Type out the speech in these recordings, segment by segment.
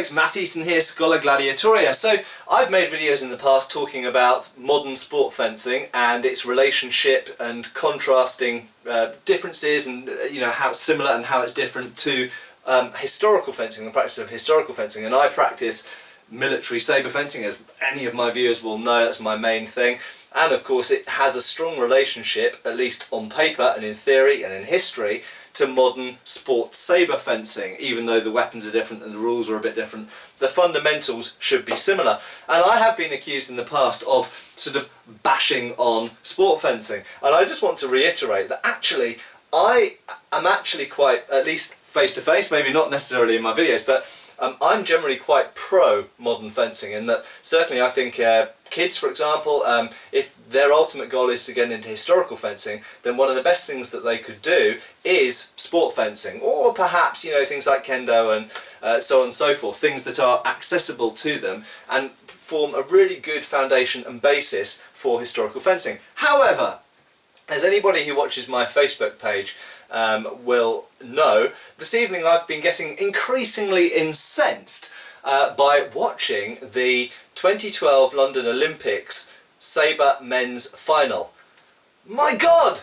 folks, Matt Easton here, Schola Gladiatoria. So I've made videos in the past talking about modern sport fencing and its relationship and contrasting differences and how it's similar and how it's different to historical fencing, the practice of historical fencing. And I practice military sabre fencing, as any of my viewers will know. That's my main thing. And of course it has a strong relationship, at least on paper and in theory and in history, to modern sport sabre fencing. Even though the weapons are different and the rules are a bit different, the fundamentals should be similar. And I have been accused in the past of sort of bashing on sport fencing, and I just want to reiterate that actually I am actually quite, at least face to face, maybe not necessarily in my videos, but I'm generally quite pro modern fencing, in that certainly I think kids, for example, if their ultimate goal is to get into historical fencing, then one of the best things that they could do is sport fencing, or perhaps things like kendo and so on and so forth, things that are accessible to them and form a really good foundation and basis for historical fencing. However, as anybody who watches my Facebook page will know, this evening I've been getting increasingly incensed by watching the 2012 London Olympics sabre men's final. My God!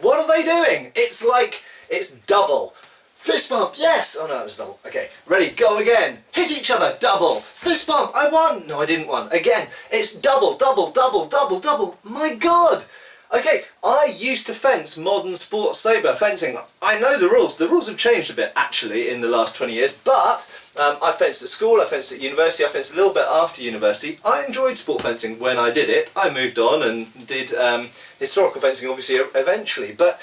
What are they doing? It's like, it's double. Fist bump, yes! Oh no, it was double. Okay, ready, go again. Hit each other, double. Fist bump, I won! No, I didn't win. Again, it's double, double, double, double, double. My God! Okay, I used to fence modern sport sabre fencing. I know the rules. The rules have changed a bit actually in the last 20 years, but I fenced at school, I fenced at university, I fenced a little bit after university. I enjoyed sport fencing when I did it. I moved on and did historical fencing obviously eventually, but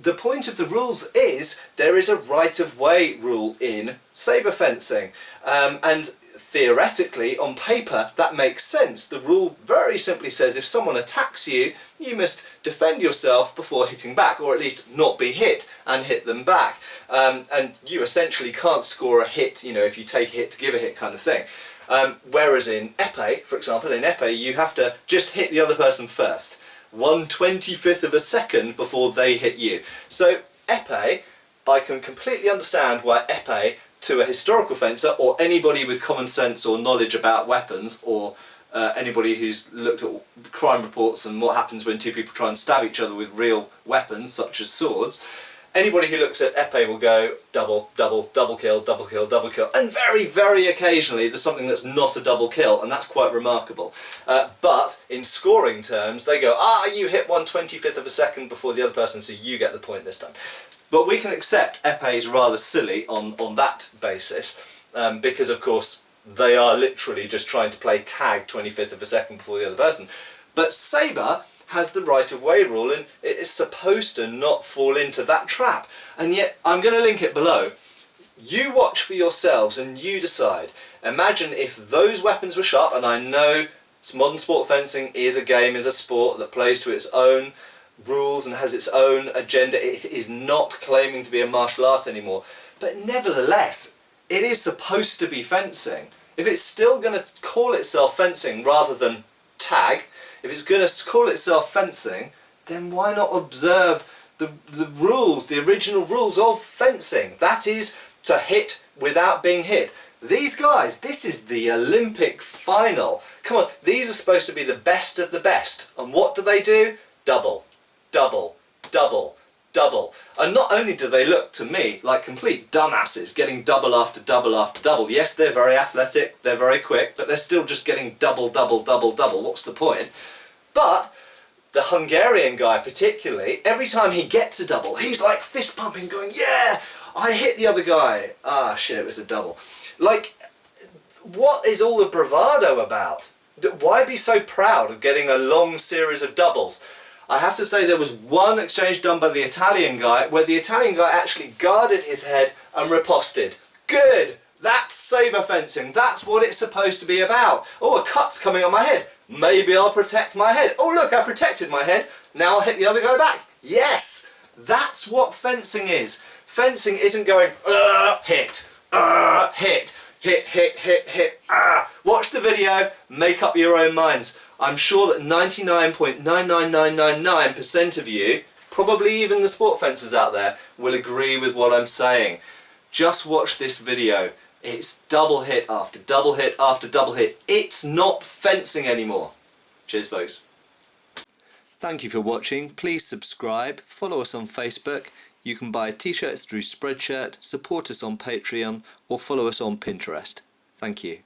the point of the rules is there is a right-of-way rule in sabre fencing, and theoretically, on paper, that makes sense. The rule very simply says if someone attacks you, you must defend yourself before hitting back, or at least not be hit and hit them back. And you essentially can't score a hit, if you take a hit to give a hit kind of thing. Whereas in épée, for example, in épée, you have to just hit the other person first. 1/25th of a second before they hit you. So épée, I can completely understand why épée, to a historical fencer or anybody with common sense or knowledge about weapons, or anybody who's looked at crime reports and what happens when two people try and stab each other with real weapons such as swords, anybody who looks at épée will go double, double, double kill, double kill, double kill, and very, very occasionally there's something that's not a double kill, and that's quite remarkable. But in scoring terms, they go, you hit 1/25th of a second before the other person, so you get the point this time. But we can accept épée is rather silly on that basis, because of course they are literally just trying to play tag 25th of a second before the other person. But sabre has the right-of-way rule, and it is supposed to not fall into that trap. And yet, I'm going to link it below. You watch for yourselves and you decide. Imagine if those weapons were sharp, and I know modern sport fencing is a game, is a sport that plays to its own rules and has its own agenda. It is not claiming to be a martial art anymore, but nevertheless it is supposed to be fencing. If it's still going to call itself fencing rather than tag, if it's going to call itself fencing, then why not observe the rules, the original rules of fencing? That is to hit without being hit. These guys, this is the Olympic final. Come on, these are supposed to be the best of the best, and what do? Double, double, double, double. And not only do they look to me like complete dumbasses getting double after double after double. Yes, they're very athletic, they're very quick, but they're still just getting double, double, double, double. What's the point? But the Hungarian guy particularly, every time he gets a double, he's like fist pumping, going, yeah, I hit the other guy. Ah, shit, it was a double. Like, what is all the bravado about? Why be so proud of getting a long series of doubles? I have to say there was one exchange done by the Italian guy where the Italian guy actually guarded his head and riposted. Good! That's sabre fencing. That's what it's supposed to be about. Oh, a cut's coming on my head. Maybe I'll protect my head. Oh look, I protected my head. Now I'll hit the other guy back. Yes! That's what fencing is. Fencing isn't going, hit, hit, hit, hit, hit, hit, Watch the video, make up your own minds. I'm sure that 99.99999% of you, probably even the sport fencers out there, will agree with what I'm saying. Just watch this video. It's double hit after double hit after double hit. It's not fencing anymore. Cheers, folks. Thank you for watching. Please subscribe, follow us on Facebook. You can buy t-shirts through Spreadshirt, support us on Patreon, or follow us on Pinterest. Thank you.